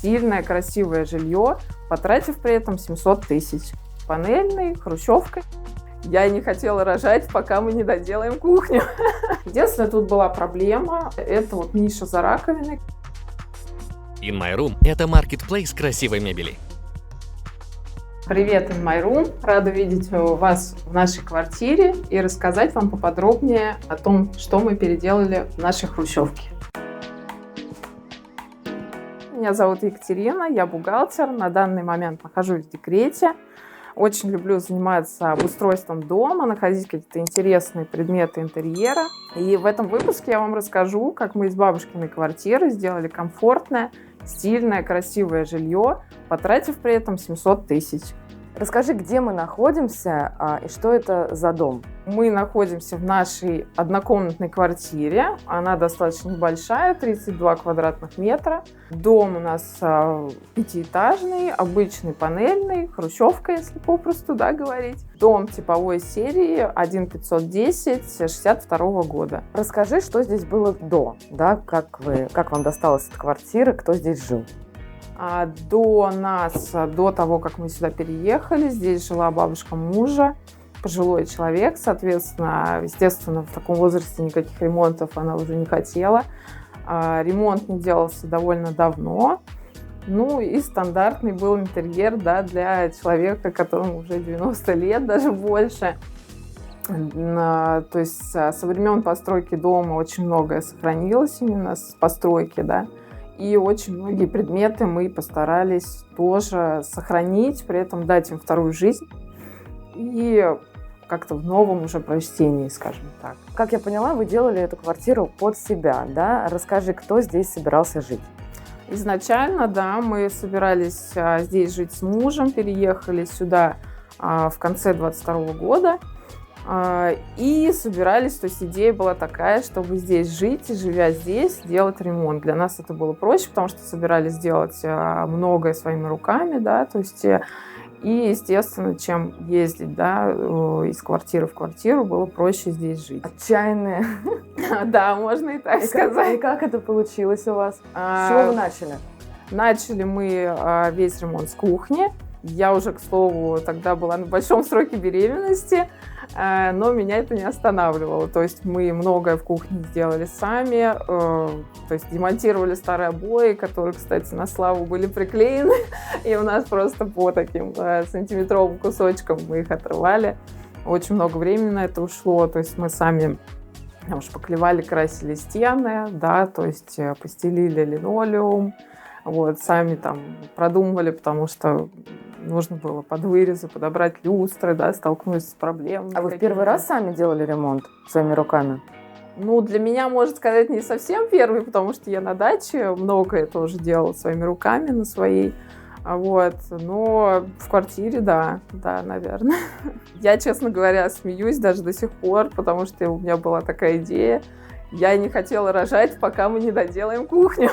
стильное, красивое жилье, потратив при этом 700 тысяч. Панельной, хрущевкой. Я не хотела рожать, пока мы не доделаем кухню. Единственная тут была проблема, это вот ниша за раковиной. In My Room – это маркетплейс красивой мебели. Привет, In My Room. Рада видеть вас в нашей квартире и рассказать вам поподробнее о том, что мы переделали в нашей хрущевке. Меня зовут Екатерина, я бухгалтер, на данный момент нахожусь в декрете. Очень люблю заниматься обустройством дома, находить какие-то интересные предметы интерьера. И в этом выпуске я вам расскажу, как мы из бабушкиной квартиры сделали комфортное, стильное, красивое жилье, потратив при этом 700 тысяч. Расскажи, где мы находимся и что это за дом? Мы находимся в нашей однокомнатной квартире. Она достаточно небольшая, 32 квадратных метра. Дом у нас пятиэтажный, обычный панельный, хрущевка, если попросту говорить. Дом типовой серии 1510 62 года. Расскажи, что здесь было до, как вам досталась эта квартира, кто здесь жил? До того, как мы сюда переехали, здесь жила бабушка мужа, пожилой человек, соответственно, естественно, в таком возрасте никаких ремонтов она уже не хотела. Ремонт не делался довольно давно. Ну и стандартный был интерьер, для человека, которому уже 90 лет, даже больше. То есть со времен постройки дома очень многое сохранилось именно с постройки, И очень многие предметы мы постарались тоже сохранить, при этом дать им вторую жизнь и как-то в новом уже прочтении, скажем так. Как я поняла, вы делали эту квартиру под себя, Расскажи, кто здесь собирался жить? Изначально, мы собирались здесь жить с мужем, переехали сюда в конце 22 года. И собирались, то есть идея была такая, чтобы здесь жить и, живя здесь, делать ремонт. Для нас это было проще, потому что собирались делать многое своими руками, то есть и, естественно, чем ездить, из квартиры в квартиру, было проще здесь жить. Отчаянные. Да, можно и так сказать. И как это получилось у вас? С чего вы начали? Начали мы весь ремонт с кухни. Я уже, к слову, тогда была на большом сроке беременности, но меня это не останавливало. То есть мы многое в кухне сделали сами, то есть демонтировали старые обои, которые, кстати, на славу были приклеены, и у нас просто по таким сантиметровым кусочкам мы их отрывали. Очень много времени на это ушло, то есть мы сами шпаклевали, красили стены, то есть постелили линолеум, сами продумывали, потому что нужно было под вырезы подобрать люстры, столкнуться с проблемами. А вы в первый раз сами делали ремонт своими руками? Для меня, можно сказать, не совсем первый, потому что я на даче многое тоже делала своими руками, на своей. Но в квартире, да, наверное. Я, честно говоря, смеюсь даже до сих пор, потому что у меня была такая идея. Я не хотела рожать, пока мы не доделаем кухню.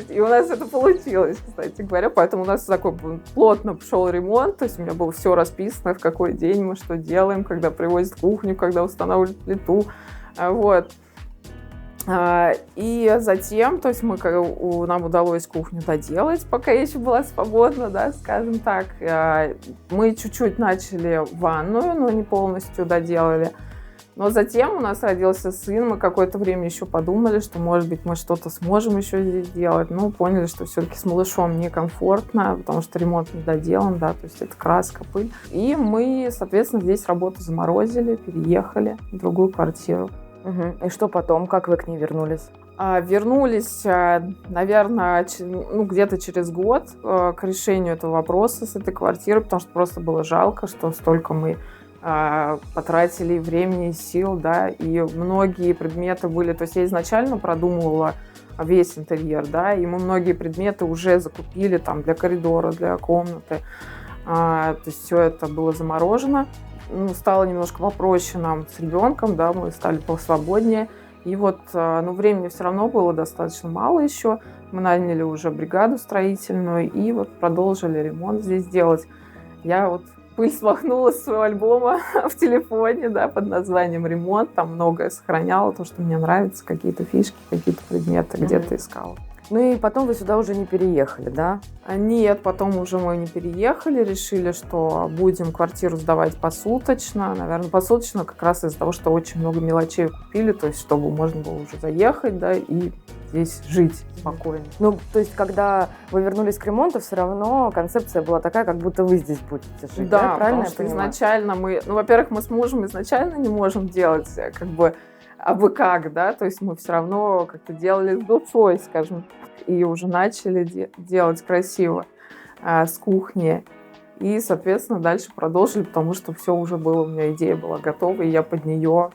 И у нас это получилось, кстати говоря. Поэтому у нас такой плотно пошел ремонт. То есть у меня было все расписано, в какой день мы что делаем, когда привозят кухню, когда устанавливают плиту. И затем, то есть нам удалось кухню доделать, пока я еще была свободна, скажем так. Мы чуть-чуть начали ванную, но не полностью доделали. Но затем у нас родился сын, мы какое-то время еще подумали, что, может быть, мы что-то сможем еще здесь сделать. Поняли, что все-таки с малышом некомфортно, потому что ремонт не доделан, то есть это краска, пыль. И мы, соответственно, здесь работу заморозили, переехали в другую квартиру. Угу. И что потом? Как вы к ней вернулись? Вернулись, наверное, где-то через год к решению этого вопроса с этой квартирой, потому что просто было жалко, что столько мы потратили времени и сил, и многие предметы были, то есть я изначально продумывала весь интерьер, и мы многие предметы уже закупили для коридора, для комнаты, то есть все это было заморожено. Стало немножко попроще нам с ребенком, мы стали посвободнее, и времени все равно было достаточно мало еще, мы наняли уже бригаду строительную и продолжили ремонт здесь делать. Я пыль смахнула с своего альбома в телефоне, под названием «Ремонт». Там многое сохраняла, то, что мне нравится, какие-то фишки, какие-то предметы где-то искала. Ну и потом вы сюда уже не переехали, да? Нет, потом уже мы не переехали, решили, что будем квартиру сдавать посуточно. Наверное, посуточно как раз из-за того, что очень много мелочей купили, то есть чтобы можно было уже заехать, да, и здесь жить спокойно. Ну, то есть, когда вы вернулись к ремонту, все равно концепция была такая, как будто вы здесь будете жить, да? Да, Правильно потому я что понимаю? изначально мы, ну, во-первых, мы с мужем изначально не можем делать как бы абы как, да, то есть мы все равно как-то делали с душой, скажем, и уже начали делать красиво с кухни. И, соответственно, дальше продолжили, потому что все уже было, у меня идея была готова, и я под нее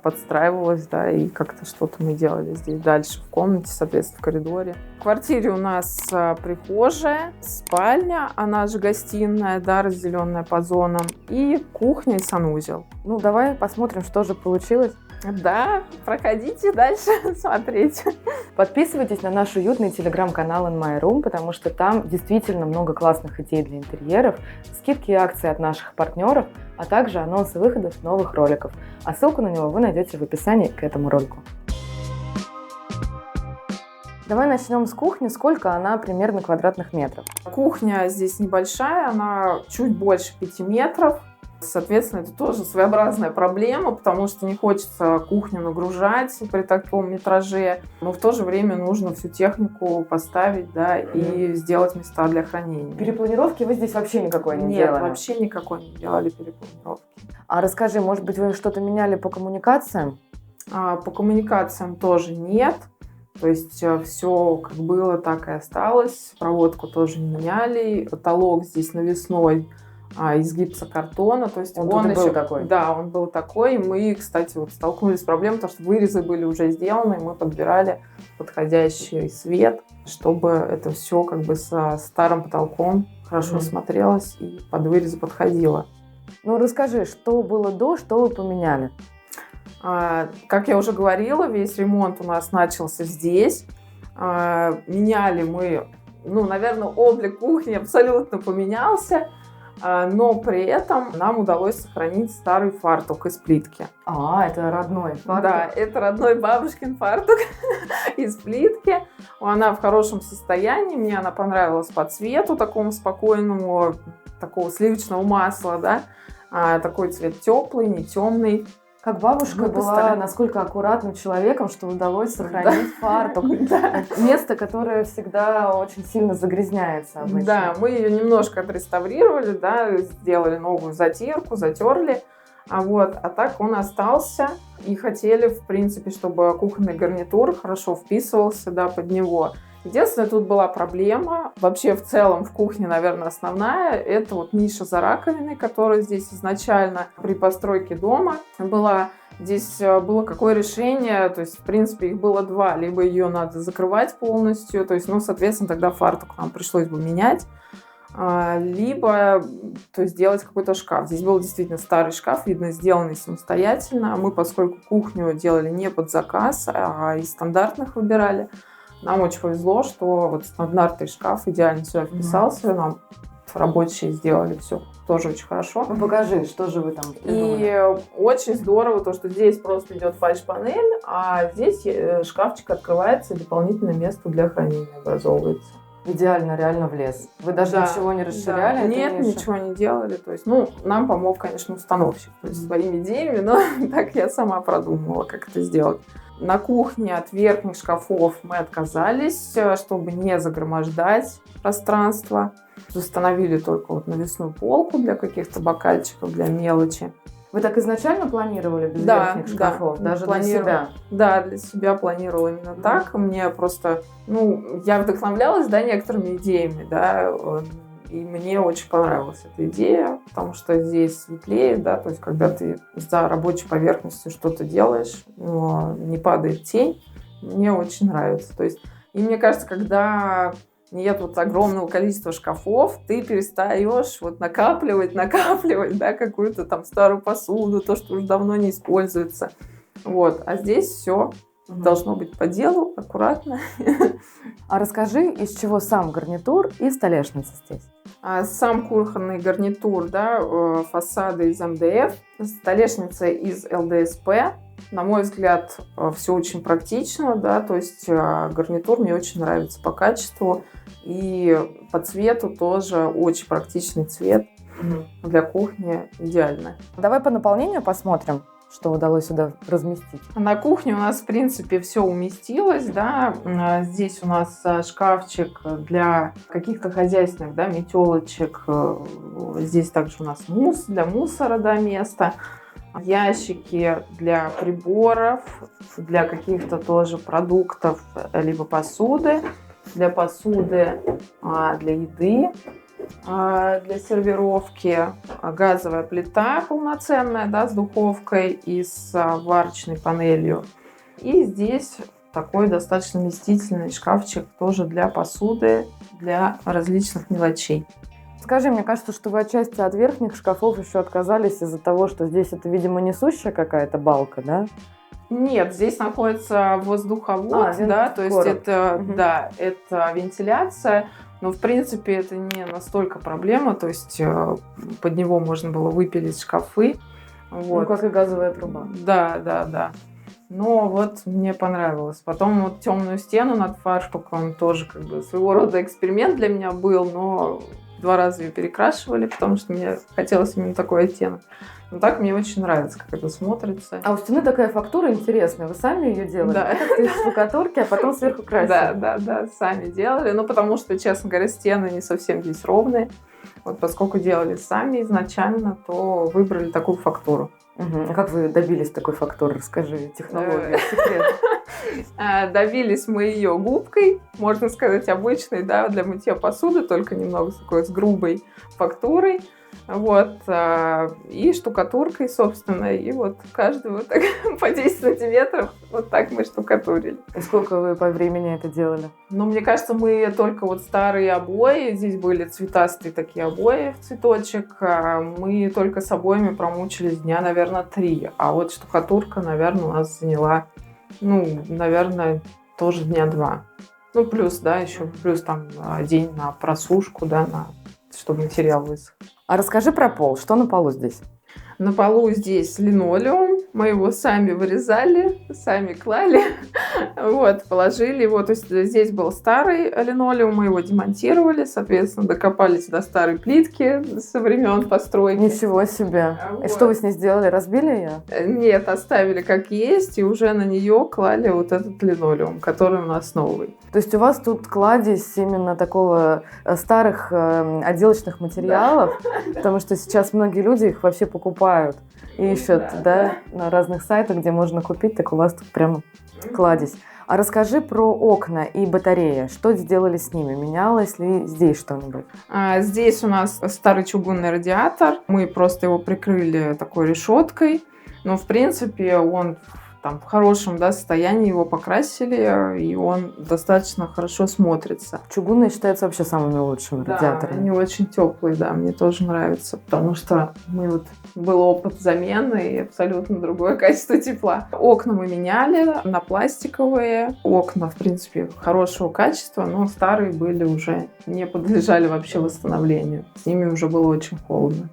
подстраивалась, да, и как-то что-то мы делали здесь дальше в комнате, соответственно, в коридоре. В квартире у нас прихожая, спальня, она же гостиная, да, разделенная по зонам, и кухня и санузел. Ну, давай посмотрим, что же получилось. Да, проходите дальше смотреть. Подписывайтесь на наш уютный телеграм-канал In My Room, потому что там действительно много классных идей для интерьеров, скидки и акции от наших партнеров, а также анонсы выходов новых роликов. А ссылку на него вы найдете в описании к этому ролику. Давай начнем с кухни. Сколько она примерно квадратных метров? Кухня здесь небольшая, она чуть больше 5 метров. Соответственно, это тоже своеобразная проблема, потому что не хочется кухню нагружать при таком метраже, но в то же время нужно всю технику поставить, да, и сделать места для хранения. Перепланировки вы здесь вообще никакой не Нет, делали? вообще никакой не делали перепланировки. А расскажи, может быть, вы что-то меняли по коммуникациям? По коммуникациям тоже нет. То есть все как было, так и осталось. Проводку тоже не меняли. Потолок здесь навесной из гипсокартона, то есть Он еще был такой? Да, он был такой. Мы, кстати, вот столкнулись с проблемой, потому что вырезы были уже сделаны, и мы подбирали подходящий свет, чтобы это все как бы со старым потолком хорошо смотрелось и под вырезы подходило. Ну, расскажи, что было до, что вы поменяли? Как я уже говорила, весь ремонт у нас начался здесь. Меняли мы, ну, наверное, облик кухни абсолютно поменялся. Но при этом нам удалось сохранить старый фартук из плитки. Это родной фартук? Да, это родной бабушкин фартук из плитки. Она в хорошем состоянии. Мне она понравилась по цвету, такому спокойному, такого сливочного масла, да. Такой цвет теплый, не темный. Как бабушка была насколько аккуратным человеком, что удалось сохранить фартук. Место, которое всегда очень сильно загрязняется обычно. Да, мы ее немножко отреставрировали, да, сделали новую затирку, затерли. А так он остался. И хотели, в принципе, чтобы кухонный гарнитур хорошо вписывался, да, под него. Единственное, тут была проблема. Вообще, в целом, в кухне, наверное, основная. Это вот ниша за раковиной, которая здесь изначально при постройке дома была. Здесь было какое решение, то есть, в принципе, их было два. Либо ее надо закрывать полностью, то есть, ну, соответственно, тогда фартук нам пришлось бы менять. Либо, то есть, делать какой-то шкаф. Здесь был действительно старый шкаф, видно, сделанный самостоятельно. Мы, поскольку кухню делали не под заказ, а из стандартных выбирали, нам очень повезло, что вот стандартный шкаф идеально сюда вписался. Нам рабочие сделали все тоже очень хорошо. Ну, покажи, что же вы там придумали. И очень здорово то, что здесь просто идет фальш-панель, а здесь шкафчик открывается, и дополнительное место для хранения образовывается. Идеально, реально влез. Вы даже ничего не расширяли? Да. Нет, ничего не делали. То есть, ну, нам помог, конечно, установщик. То есть, своими идеями, но так я сама продумала, как это сделать. На кухне от верхних шкафов мы отказались, чтобы не загромождать пространство. Установили только вот навесную полку для каких-то бокальчиков, для мелочи. Вы так изначально планировали без верхних шкафов? Даже для себя? Да, для себя планировала именно так. Мне просто, ну, я вдохновлялась, да, некоторыми идеями, да, и мне очень понравилась эта идея, потому что здесь светлее, да, то есть когда ты за рабочей поверхностью что-то делаешь, но не падает тень, мне очень нравится. То есть, и мне кажется, когда нет вот огромного количества шкафов, ты перестаешь вот накапливать, да, какую-то там старую посуду, то, что уже давно не используется. Вот, а здесь все должно быть по делу, аккуратно. А расскажи, из чего сам гарнитур и столешница здесь? Сам кухонный гарнитур, да, фасады из МДФ, столешница из ЛДСП. На мой взгляд, все очень практично, да, то есть гарнитур мне очень нравится по качеству, и по цвету тоже очень практичный цвет для кухни, идеально. Давай по наполнению посмотрим, что удалось сюда разместить. На кухне у нас, в принципе, все уместилось, да. Здесь у нас шкафчик для каких-то хозяйственных, да, метелочек. Здесь также у нас для мусора, да, место. Ящики для приборов, для каких-то тоже продуктов, либо посуды. Для посуды, для еды, для сервировки, газовая плита полноценная, да, с духовкой и с варочной панелью. И здесь такой достаточно вместительный шкафчик тоже для посуды, для различных мелочей. Скажи, мне кажется, что вы отчасти от верхних шкафов еще отказались из-за того, что здесь это, видимо, несущая какая-то балка, да? Нет, здесь находится воздуховод, да, то есть это, да, это вентиляция, но в принципе это не настолько проблема, то есть под него можно было выпилить шкафы. Вот. Ну, как и газовая труба. Да. Но вот мне понравилось. Потом вот темную стену над фартуком тоже как бы своего рода эксперимент для меня был, но 2 раза ее перекрашивали, потому что мне хотелось именно такой оттенок. Но так мне очень нравится, как это смотрится. А у стены такая фактура интересная. Вы сами ее делали? Да. Как-то из штукатурки, а потом сверху красили? Да, сами делали. Ну, потому что, честно говоря, стены не совсем здесь ровные. Вот поскольку делали сами изначально, то выбрали такую фактуру. А как вы добились такой фактуры? Расскажи, технологию, секрет. Добились мы ее губкой, можно сказать, обычной, да, для мытья посуды, только немного такой с грубой фактурой. Вот, и штукатуркой, собственно, и вот каждый вот так по 10 сантиметров вот так мы штукатурили. И сколько вы по времени это делали? Ну, мне кажется, мы только вот старые обои, здесь были цветастые такие обои в цветочек, мы только с обоями промучились дня, наверное, 3, а вот штукатурка, наверное, у нас заняла, ну, наверное, тоже дня 2. Ну, плюс, да, еще плюс там день на просушку, да, чтобы материал высох. А расскажи про пол. Что на полу здесь? На полу здесь линолеум. Мы его сами вырезали, сами клали. Вот, положили его. То есть здесь был старый линолеум, мы его демонтировали, соответственно, докопались до старой плитки со времен постройки. Ничего себе. Вот. И что вы с ней сделали? Разбили ее? Нет, оставили как есть, и уже на нее клали вот этот линолеум, который у нас новый. То есть у вас тут кладезь именно такого старых отделочных материалов, потому что сейчас многие люди их вообще покупают и ищут, да, на разных сайтах, где можно купить, так у вас тут прямо кладезь. А расскажи про окна и батареи. Что сделали с ними? Менялось ли здесь что-нибудь? Здесь у нас старый чугунный радиатор. Мы просто его прикрыли такой решеткой. Но, в принципе, он там в хорошем, да, состоянии, его покрасили, и он достаточно хорошо смотрится. Чугунные считаются вообще самыми лучшими радиаторами. Они очень теплые, да, мне тоже нравится, потому что был опыт замены и абсолютно другое качество тепла. Окна мы меняли на пластиковые. Окна, в принципе, хорошего качества, но старые были уже, не подлежали вообще восстановлению. С ними уже было очень холодно.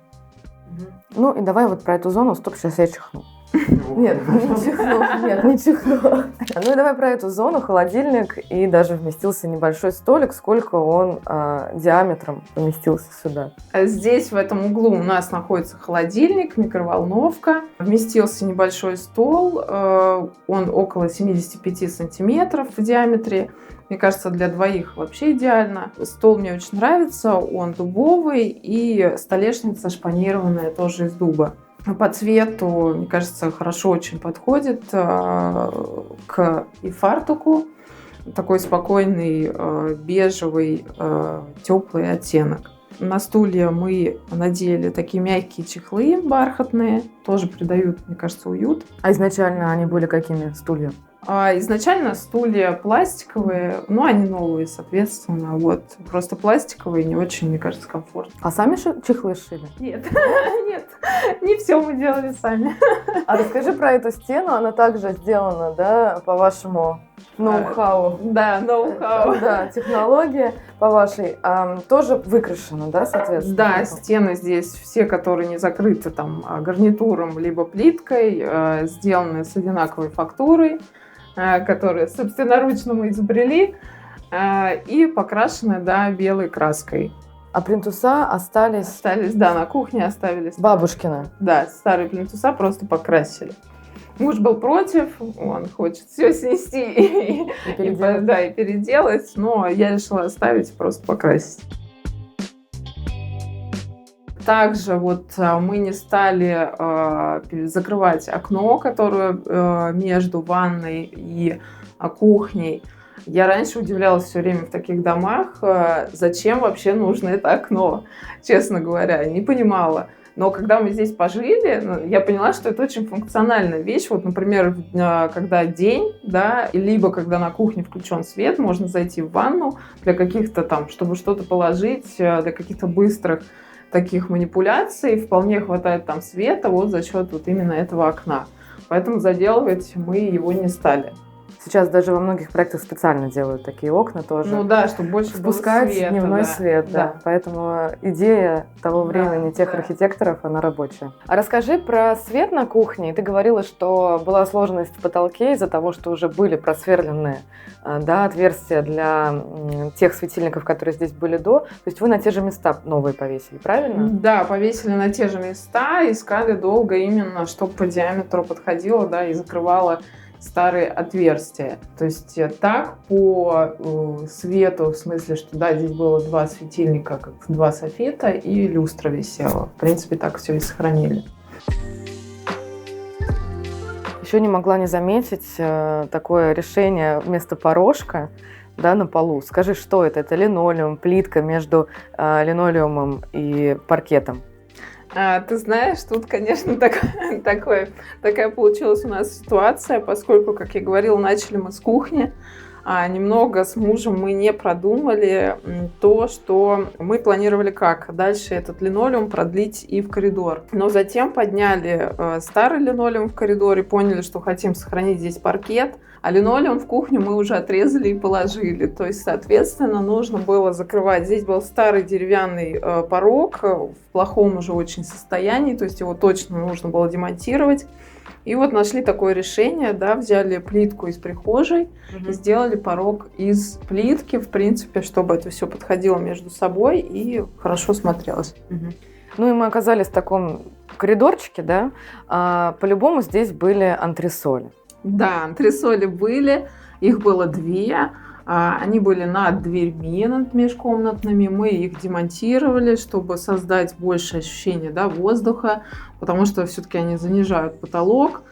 Ну и давай вот про эту зону. Стоп, сейчас я чихну. Нет, не чихну. Ну и давай про эту зону. Холодильник, и даже вместился небольшой столик. Сколько он диаметром поместился сюда? Здесь, в этом углу, у нас находится холодильник, микроволновка. Вместился небольшой стол. Он около 75 сантиметров в диаметре. Мне кажется, для двоих вообще идеально. Стол мне очень нравится. Он дубовый, и столешница шпанированная тоже из дуба. По цвету, мне кажется, хорошо очень подходит к и фартуку. Такой спокойный, бежевый, теплый оттенок. На стулья мы надели такие мягкие чехлы бархатные. Тоже придают, мне кажется, уют. А изначально они были какими, стулья? Изначально стулья пластиковые, но они новые, соответственно, вот. Просто пластиковые, не очень, мне кажется, комфортно. А сами чехлы шили? Нет, нет, не все мы делали сами. А расскажи про эту стену, она также сделана, да, по вашему ноу-хау? Да, ноу-хау. Да, технология по вашей. Тоже выкрашена, да, соответственно? Да, стены здесь все, которые не закрыты там гарнитуром либо плиткой, сделаны с одинаковой фактурой, которые собственноручно мы изобрели, и покрашены, да, белой краской. А плинтуса остались? Остались, да, на кухне оставили. Бабушкина? Да, старые плинтуса просто покрасили. Муж был против, он хочет все снести и переделать, но я решила оставить и просто покрасить. Также вот мы не стали закрывать окно, которое между ванной и кухней. Я раньше удивлялась все время в таких домах, зачем вообще нужно это окно, честно говоря, не понимала. Но когда мы здесь пожили, я поняла, что это очень функциональная вещь. Вот, например, когда день, да, либо когда на кухне включен свет, можно зайти в ванну для каких-то там, чтобы что-то положить, для каких-то быстрых таких манипуляций, вполне хватает там света вот за счет вот именно этого окна. Поэтому заделывать мы его не стали. Сейчас даже во многих проектах специально делают такие окна тоже. Ну да, чтобы больше впускать света, дневной свет, да. Поэтому идея того времени тех архитекторов, она рабочая. А расскажи про свет на кухне. Ты говорила, что была сложность в потолке из-за того, что уже были просверленные, да, отверстия для тех светильников, которые здесь были до. То есть вы на те же места новые повесили, правильно? Да, повесили на те же места, искали долго именно, чтобы по диаметру подходило, да, и закрывало старые отверстия. То есть так по свету, в смысле, что да, здесь было 2 светильника, как 2 софита, и люстра висела. В принципе, так все и сохранили. Еще не могла не заметить такое решение вместо порожка, да, на полу. Скажи, что это? Это линолеум, плитка между линолеумом и паркетом. Ты знаешь, тут, конечно, такая получилась у нас ситуация, поскольку, как я говорила, начали мы с кухни, немного с мужем мы не продумали то, что мы планировали как дальше этот линолеум продлить и в коридор. Но затем подняли старый линолеум в коридоре, поняли, что хотим сохранить здесь паркет, а линолеум в кухню мы уже отрезали и положили. То есть, соответственно, нужно было закрывать. Здесь был старый деревянный порог в плохом уже очень состоянии, то есть его точно нужно было демонтировать. И вот нашли такое решение, да, взяли плитку из прихожей и сделали порог из плитки, в принципе, чтобы это все подходило между собой и хорошо смотрелось. Ну и мы оказались в таком коридорчике, да, по-любому здесь были антресоли. Да, антресоли были, их было 2. Они были над дверьми, над межкомнатными. Мы их демонтировали, чтобы создать больше ощущения, да, воздуха, потому что все-таки они занижают потолок,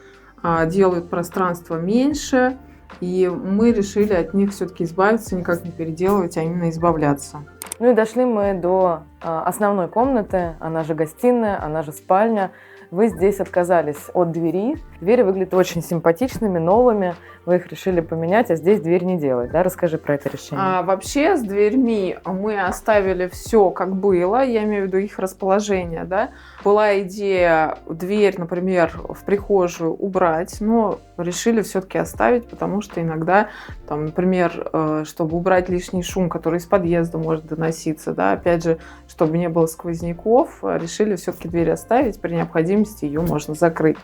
делают пространство меньше. И мы решили от них все-таки избавиться, никак не переделывать, а именно избавляться. Ну и дошли мы до основной комнаты, она же гостиная, она же спальня. Вы здесь отказались от двери. Двери выглядят очень симпатичными, новыми. Вы их решили поменять, а здесь дверь не делать. Да? Расскажи про это решение. Вообще с дверьми мы оставили все как было, я имею в виду их расположение. Да? Была идея дверь, например, в прихожую убрать, но решили все-таки оставить, потому что иногда, там, например, чтобы убрать лишний шум, который из подъезда может доноситься, да, опять же, чтобы не было сквозняков, решили все-таки дверь оставить, при необходимости ее можно закрыть.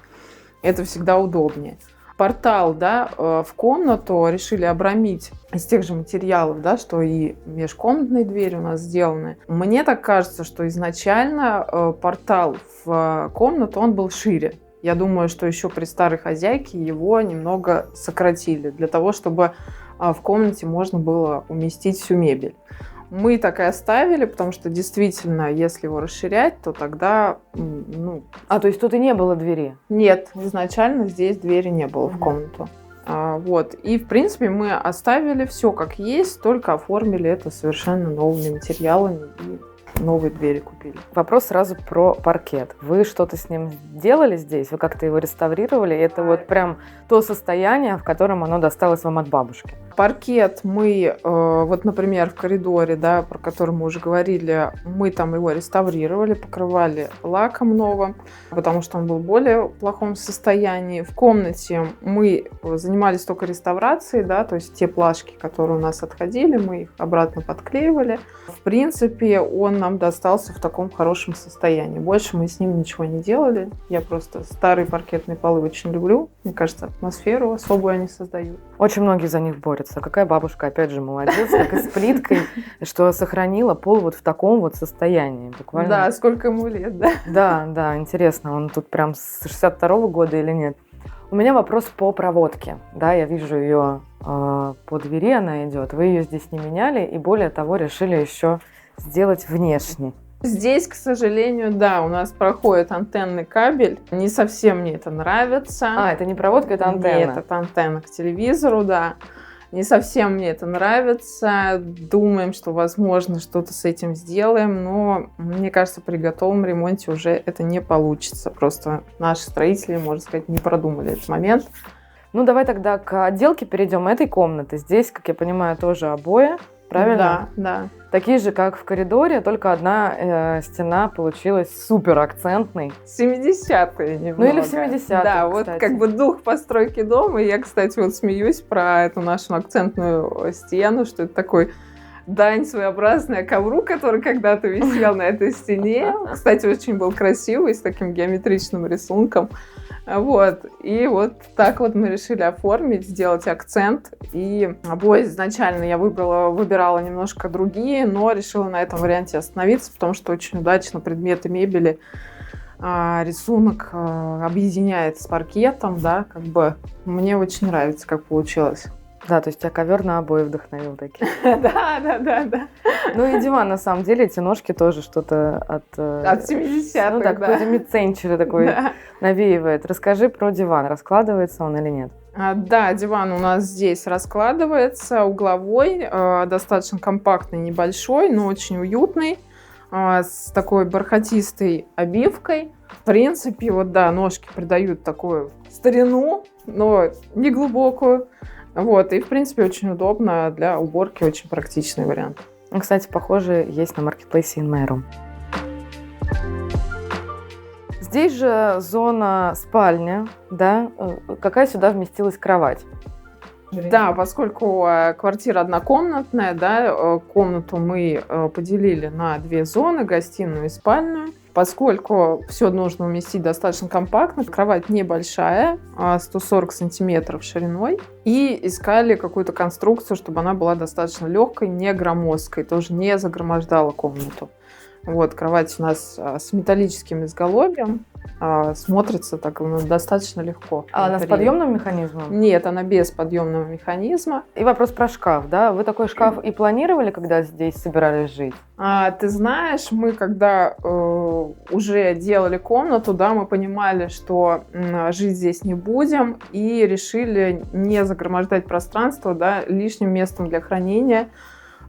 Это всегда удобнее. Портал, да, в комнату решили обрамить из тех же материалов, да, что и межкомнатные двери у нас сделаны. Мне так кажется, что изначально портал в комнату, он был шире. Я думаю, что еще при старой хозяйке его немного сократили, для того, чтобы в комнате можно было уместить всю мебель. Мы так и оставили, потому что действительно, если его расширять, то тогда... то есть тут и не было двери? Нет, изначально здесь двери не было в комнату. Вот. И, в принципе, мы оставили все как есть, только оформили это совершенно новыми материалами и новые двери купили. Вопрос сразу про паркет. Вы что-то с ним делали здесь? Вы как-то его реставрировали? Это вот прям то состояние, в котором оно досталось вам от бабушки? Паркет мы, вот, например, в коридоре, да, про который мы уже говорили, мы там его реставрировали, покрывали лаком новым, потому что он был в более плохом состоянии. В комнате мы занимались только реставрацией, да, то есть те плашки, которые у нас отходили, мы их обратно подклеивали. В принципе, он нам достался в таком хорошем состоянии. Больше мы с ним ничего не делали. Я просто старые паркетные полы очень люблю. Мне кажется, атмосферу особую они создают. Очень многие за них борются. Какая бабушка, опять же, молодец, как и с плиткой, что сохранила пол вот в таком вот состоянии. Буквально. Да, сколько ему лет, да? Да, интересно, он тут прям с 62-го года или нет? У меня вопрос по проводке. Да, я вижу ее по двери, она идет. Вы ее здесь не меняли и, более того, решили еще сделать внешне. Здесь, к сожалению, да, у нас проходит антенный кабель. Не совсем мне это нравится. Это не проводка, это антенна. Нет, это антенна к телевизору, да. Не совсем мне это нравится. Думаем, что, возможно, что-то с этим сделаем, но, мне кажется, при готовом ремонте уже это не получится. Просто наши строители, можно сказать, не продумали этот момент. Ну, давай тогда к отделке перейдем этой комнаты. Здесь, как я понимаю, тоже обои, правильно? Да. Такие же, как в коридоре, только одна стена получилась супер акцентной. 70-е немного. Ну или в 70-е, да, кстати. Вот как бы дух постройки дома. И я, кстати, вот смеюсь про эту нашу акцентную стену, что это такой дань своеобразная ковру, который когда-то висел на этой стене. Кстати, очень был красивый, с таким геометричным рисунком. Вот. И вот так вот мы решили оформить, сделать акцент. И обои изначально я выбирала немножко другие, но решила на этом варианте остановиться, потому что очень удачно предметы мебели рисунок объединяет с паркетом, да, как бы мне очень нравится, как получилось. Да, то есть тебя ковер на обои вдохновил такие. Да. Ну и диван, на самом деле, эти ножки тоже что-то от 70-х, ну, так, какой-то mid-century такой навеивает. Расскажи про диван, раскладывается он или нет? Да, диван у нас здесь раскладывается, угловой, достаточно компактный, небольшой, но очень уютный, с такой бархатистой обивкой. В принципе, вот да, ножки придают такую старину, но не глубокую. Вот, и, в принципе, очень удобно для уборки, очень практичный вариант. Кстати, похоже, есть на маркетплейсе In My Room. Здесь же зона спальня, да? Какая сюда вместилась кровать? Да, поскольку квартира однокомнатная, да, комнату мы поделили на две зоны, гостиную и спальную. Поскольку все нужно уместить достаточно компактно, кровать небольшая, 140 сантиметров шириной, и искали какую-то конструкцию, чтобы она была достаточно легкой, не громоздкой, тоже не загромождала комнату. Вот, кровать у нас с металлическим изголовьем, смотрится так достаточно легко. А она с подъемным механизмом? Нет, она без подъемного механизма. И вопрос про шкаф, да? Вы такой шкаф и планировали, когда здесь собирались жить? Ты знаешь, мы когда уже делали комнату, да, мы понимали, что жить здесь не будем, и решили не загромождать пространство, да, лишним местом для хранения.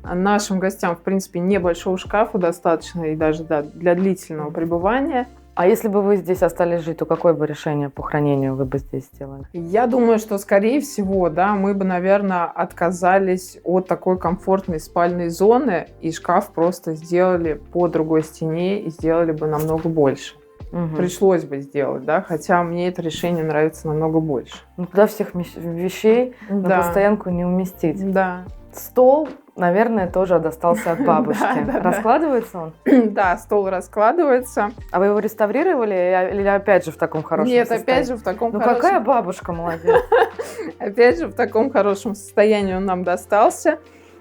Нашим гостям, в принципе, небольшого шкафа достаточно, и даже для длительного пребывания. А если бы вы здесь остались жить, то какое бы решение по хранению вы бы здесь сделали? Я думаю, что, скорее всего, да, мы бы, наверное, отказались от такой комфортной спальной зоны, и шкаф просто сделали по другой стене и сделали бы намного больше. Угу. Пришлось бы сделать, да, хотя мне это решение нравится намного больше. Ну, туда всех вещей на постоянку не уместить. Да. Стол, наверное, тоже достался от бабушки. Раскладывается он? Да, стол раскладывается. А вы его реставрировали или опять же в таком хорошем состоянии? Нет, опять же в таком хорошем. Ну какая бабушка, молодец. Опять же в таком хорошем состоянии он нам достался.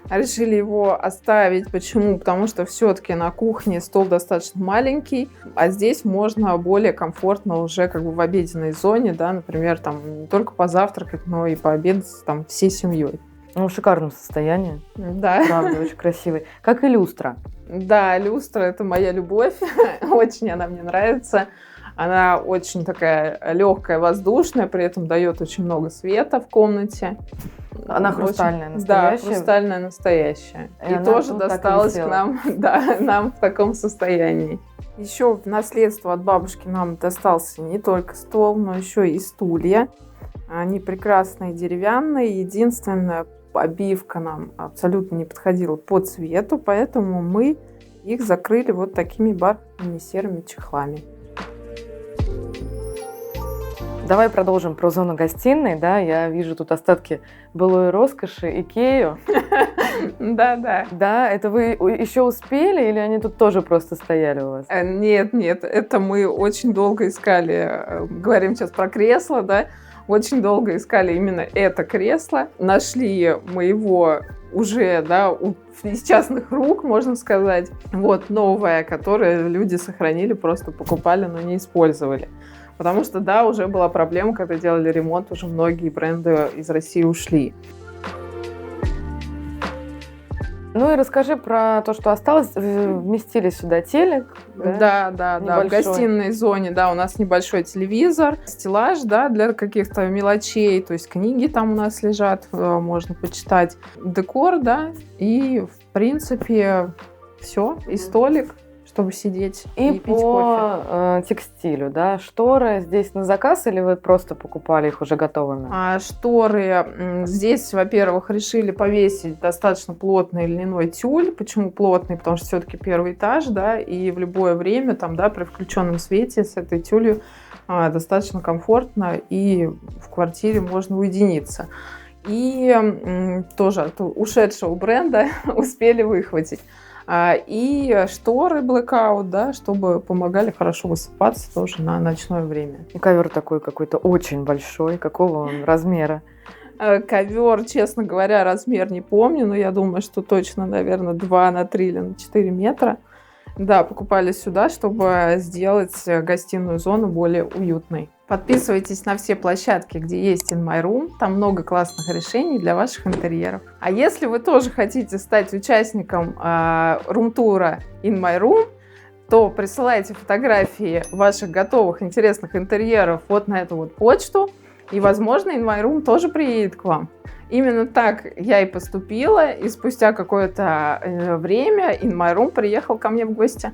Решили его оставить. Почему? Потому что все-таки на кухне стол достаточно маленький, а здесь можно более комфортно уже как бы в обеденной зоне, да, например, там не только позавтракать, но и пообедать там всей семьей. Ну, в шикарном состоянии. Да. Правда, очень красивый. Как и люстра. Да, люстра – это моя любовь. Очень она мне нравится. Она очень такая легкая, воздушная, при этом дает очень много света в комнате. Она хрустальная, настоящая? Да, хрустальная, настоящая. И И тоже досталась к нам, да, нам в таком состоянии. Еще в наследство от бабушки нам достался не только стол, но еще и стулья. Они прекрасные, деревянные. Единственная обивка нам абсолютно не подходила по цвету, поэтому мы их закрыли вот такими бархатными серыми чехлами. Давай продолжим про зону гостиной. Да, я вижу тут остатки былой роскоши, Икею. Да. Да, это вы еще успели или они тут тоже просто стояли у вас? Нет, это мы очень долго искали. Говорим сейчас про кресло, да. Очень долго искали именно это кресло. Нашли мы его уже, да, из частных рук, можно сказать. Вот новое, которое люди сохранили, просто покупали, но не использовали. Потому что, да, уже была проблема, когда делали ремонт, уже многие бренды из России ушли. Ну и расскажи про то, что осталось. Вместили сюда телек. Да. В гостиной зоне, да, у нас небольшой телевизор, стеллаж, да, для каких-то мелочей, то есть книги там у нас лежат, можно почитать, декор, да, и в принципе все, и столик, чтобы сидеть и пить кофе. По текстилю, да, шторы здесь на заказ или вы просто покупали их уже готовыми? Шторы здесь, во-первых, решили повесить достаточно плотный льняной тюль. Почему плотный? Потому что все-таки первый этаж, да, и в любое время там, да, при включенном свете с этой тюлью достаточно комфортно, и в квартире можно уединиться. И тоже от ушедшего бренда успели выхватить. И шторы blackout, да, чтобы помогали хорошо высыпаться тоже на ночное время. И ковер такой какой-то очень большой. Какого он размера? Ковер, честно говоря, размер не помню, но я думаю, что точно, наверное, 2 на 3 или на 4 метра. Да, покупали сюда, чтобы сделать гостиную зону более уютной. Подписывайтесь на все площадки, где есть In My Room. Там много классных решений для ваших интерьеров. А если вы тоже хотите стать участником рум-тура In My Room, то присылайте фотографии ваших готовых интересных интерьеров вот на эту вот почту. И, возможно, In My Room тоже приедет к вам. Именно так я и поступила. И спустя какое-то время In My Room приехал ко мне в гости.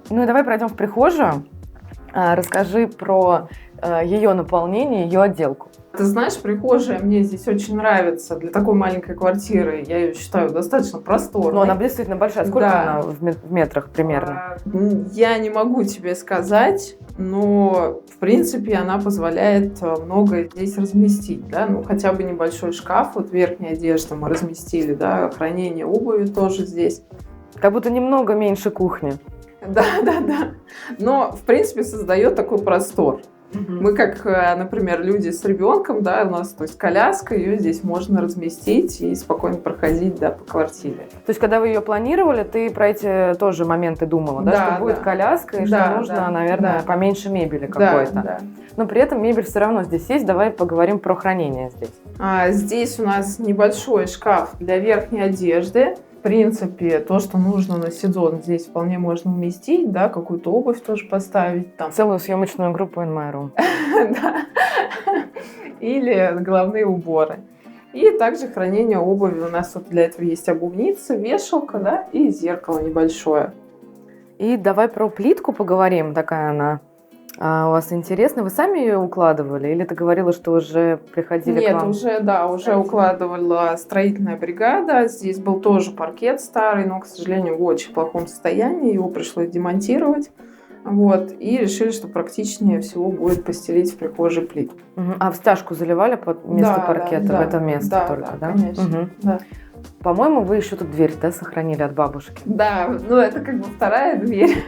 Ну и давай пройдем в прихожую. Расскажи про ее наполнение, ее отделку. Ты знаешь, прихожая мне здесь очень нравится. Для такой маленькой квартиры я ее считаю достаточно просторной. Но она действительно большая. Сколько Да. она в метрах примерно? Я не могу тебе сказать, но в принципе она позволяет много здесь разместить. Да? Ну, хотя бы небольшой шкаф, вот верхняя одежда мы разместили, да? Хранение обуви тоже здесь. Как будто немного меньше кухни. Да. Но, в принципе, создает такой простор. Мы, как, например, люди с ребенком, да, у нас, то есть коляска, ее здесь можно разместить и спокойно проходить, да, по квартире. То есть, когда вы ее планировали, ты про эти тоже моменты думала, да, Да, что будет коляска и Да, что нужно, да, наверное, да. поменьше мебели какой-то. Да. Но при этом мебель все равно здесь есть. Давай поговорим про хранение здесь. Здесь у нас небольшой шкаф для верхней одежды. В принципе, то, что нужно на сезон, здесь вполне можно уместить, да, какую-то обувь тоже поставить там. Целую съемочную группу In My Room. Да. Или головные уборы. И также хранение обуви. У нас вот для этого есть обувница, вешалка, да, и зеркало небольшое. И давай про плитку поговорим. Такая она у вас интересная. Вы сами ее укладывали? Или ты говорила, что уже приходили к вам? Нет, уже укладывала строительная бригада. Здесь был тоже паркет старый, но, к сожалению, в очень плохом состоянии. Его пришлось демонтировать. Вот. И решили, что практичнее всего будет постелить в прихожей плитку. А в стяжку заливали под место паркета? В это место только, да? Конечно. Да. По-моему, вы еще тут дверь, да, сохранили от бабушки? Да, ну это как бы вторая дверь,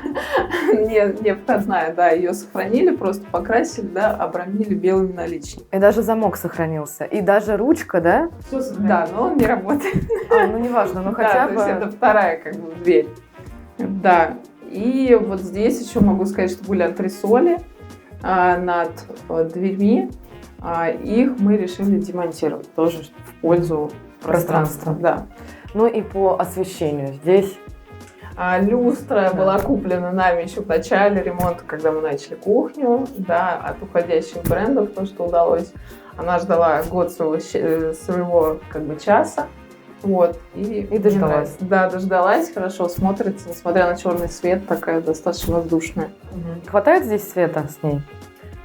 не входная, да, ее сохранили, просто покрасили, да, обрамили белыми наличниками. И даже замок сохранился, и даже ручка, да? Все сохранилось. Да, но он не работает. Ну неважно, но хотя бы... то есть это вторая как бы дверь. Да, и вот здесь еще могу сказать, что были антресоли над дверьми, их мы решили демонтировать тоже в пользу пространства. Да. Ну и по освещению здесь? Люстра была куплена нами еще в начале ремонта, когда мы начали кухню, да, от уходящих брендов, то, что удалось. Она ждала год своего как бы часа. Вот, и дождалась. Да, дождалась, хорошо смотрится, несмотря на черный цвет, такая достаточно воздушная. Хватает здесь света с ней?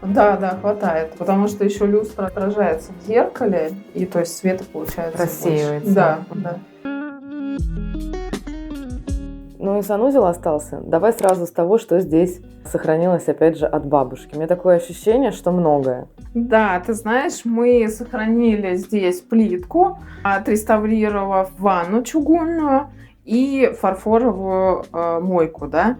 Да, хватает, потому что еще люстра отражается в зеркале, и то есть света получается рассеивается. Больше. Да. Ну и санузел остался. Давай сразу с того, что здесь сохранилось, опять же, от бабушки. У меня такое ощущение, что многое. Да, ты знаешь, мы сохранили здесь плитку, отреставрировав ванну чугунную и фарфоровую мойку, да.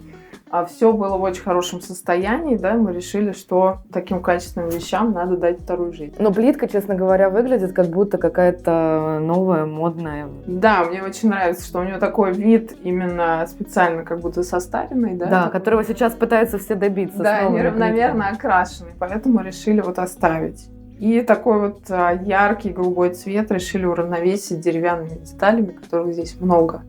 Все было в очень хорошем состоянии, да, мы решили, что таким качественным вещам надо дать вторую жизнь. Но плитка, честно говоря, выглядит как будто какая-то новая, модная. Да, мне очень нравится, что у нее такой вид именно специально как будто состаренный, да. Да, которого сейчас пытаются все добиться. Да, неравномерно окрашенный, поэтому решили вот оставить. И такой вот яркий голубой цвет решили уравновесить деревянными деталями, которых здесь много.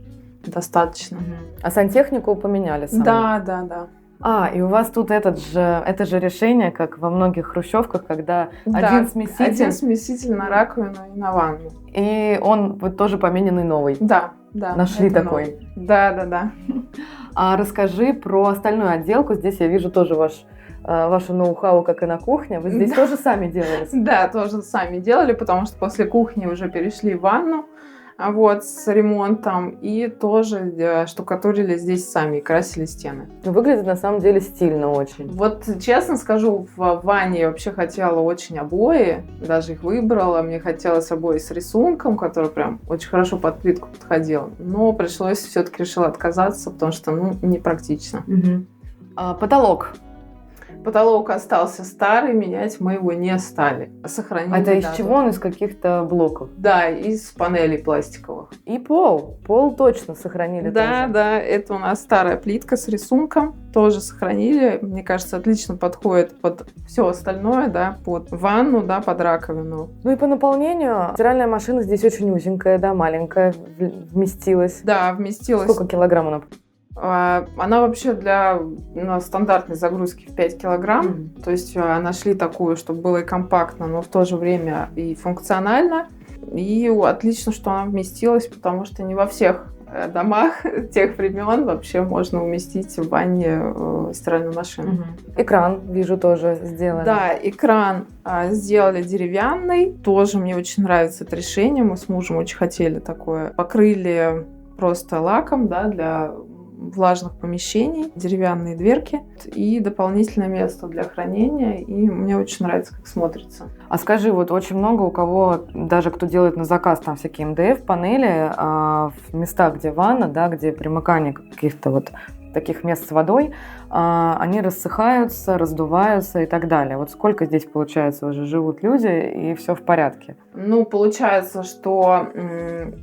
Достаточно. А сантехнику поменяли саму? Да. И у вас тут это же решение, как во многих хрущевках, когда один смеситель на раковину и на ванну. И он вот тоже помененный новый. Да. Нашли такой. Новый. Да. А расскажи про остальную отделку. Здесь я вижу тоже вашу ноу-хау, как и на кухне. Вы здесь тоже сами делали? Да, тоже сами делали, потому что после кухни уже перешли в ванну. Вот, с ремонтом, и тоже штукатурили здесь сами, красили стены. Выглядит на самом деле стильно очень. Вот честно скажу, в ванне я вообще хотела очень обои, даже их выбрала, мне хотелось обои с рисунком, который прям очень хорошо под плитку подходил, но пришлось, все-таки решила отказаться, потому что, непрактично. Потолок. Потолок остался старый, менять мы его не стали. Сохранили. Это из чего он? Из каких-то блоков? Да, из панелей пластиковых. И пол. Пол точно сохранили. Да, это у нас старая плитка с рисунком. Тоже сохранили. Мне кажется, отлично подходит под все остальное, да, под ванну, да, под раковину. Ну и по наполнению стиральная машина здесь очень узенькая, да, маленькая, вместилась. Да, вместилась. Сколько килограмм она? Она вообще для стандартной загрузки в 5 килограмм. То есть нашли такую, чтобы было и компактно, но в то же время и функционально. И отлично, что она вместилась, потому что не во всех домах тех времен вообще можно уместить в ванне стиральную машину. Экран, вижу, тоже сделан. Да, экран сделали деревянный. Тоже мне очень нравится это решение. Мы с мужем очень хотели такое. Покрыли просто лаком, да, для влажных помещений, деревянные дверки и дополнительное место для хранения. И мне очень нравится, как смотрится. А скажи, вот очень много у кого, даже кто делает на заказ там всякие МДФ-панели, в местах, где ванна, да, где примыкание каких-то вот таких мест с водой, они рассыхаются, раздуваются и так далее. Вот сколько здесь, получается, уже живут люди, и все в порядке? Получается, что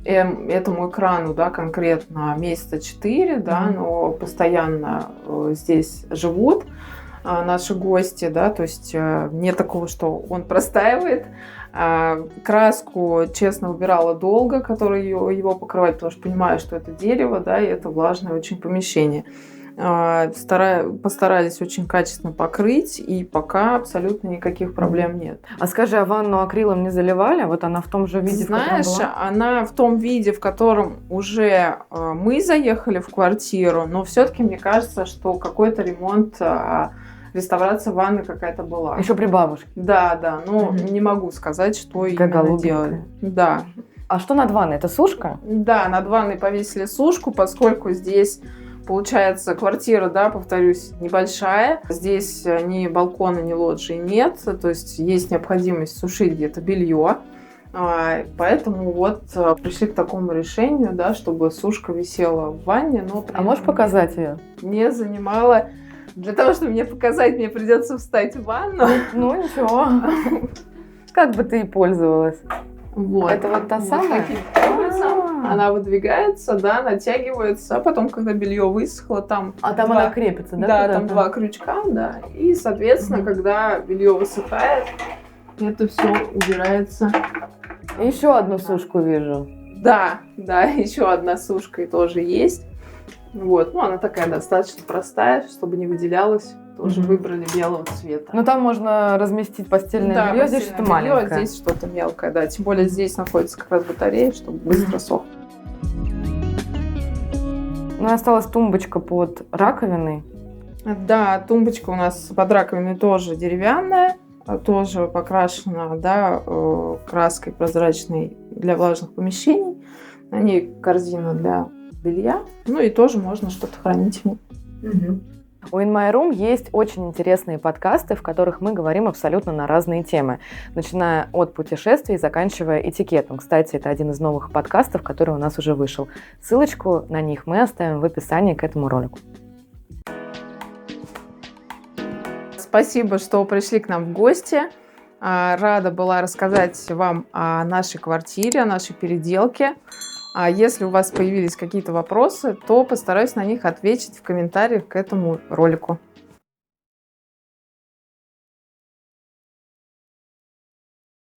этому экрану, да, конкретно месяца 4, да, но постоянно здесь живут наши гости, да, то есть нет такого, что он простаивает. Краску, честно, выбирала долго, которую его покрывать, потому что понимаю, что это дерево, да, и это влажное очень помещение. Постарались очень качественно покрыть, и пока абсолютно никаких проблем нет. А скажи, а ванну акрилом не заливали? Вот она в том же виде, знаешь, в котором была? Она в том виде, в котором уже мы заехали в квартиру, но все-таки мне кажется, что какой-то ремонт, реставрация ванны какая-то была. Еще при бабушке? Да, но не могу сказать, что именно делали. Да. А что над ванной? Это сушка? Да, над ванной повесили сушку, поскольку здесь, получается, квартира, да, повторюсь, небольшая. Здесь ни балкона, ни лоджии нет, то есть есть необходимость сушить где-то белье. Поэтому вот пришли к такому решению, да, чтобы сушка висела в ванне. Но а можешь показать ее? Не занимала. Для того, чтобы мне показать, мне придется встать в ванну. Ну, ничего. Как бы ты и пользовалась. Вот. Это вот та самая? Она выдвигается, да, натягивается, а потом, когда белье высохло, там... там она крепится, да? Да, там 2 крючка, да. И, соответственно, когда белье высыхает, это все убирается. Еще одну сушку вижу. Да, еще одна сушка и тоже есть. Вот, ну, она такая достаточно простая, чтобы не выделялась. Тоже выбрали белого цвета. Но там можно разместить постельное белье, здесь что-то маленькое. А здесь что-то мелкое, да. Тем более здесь находится как раз батарея, чтобы быстро сохнуть. Ну, осталась тумбочка под раковиной. Да, тумбочка у нас под раковиной тоже деревянная, тоже покрашена, да, краской прозрачной для влажных помещений. На ней корзина для белья. Ну и тоже можно что-то хранить в ней. У In My Room есть очень интересные подкасты, в которых мы говорим абсолютно на разные темы, начиная от путешествий и заканчивая этикетом. Кстати, это один из новых подкастов, который у нас уже вышел. Ссылочку на них мы оставим в описании к этому ролику. Спасибо, что пришли к нам в гости. Рада была рассказать вам о нашей квартире, о нашей переделке. А если у вас появились какие-то вопросы, то постараюсь на них ответить в комментариях к этому ролику.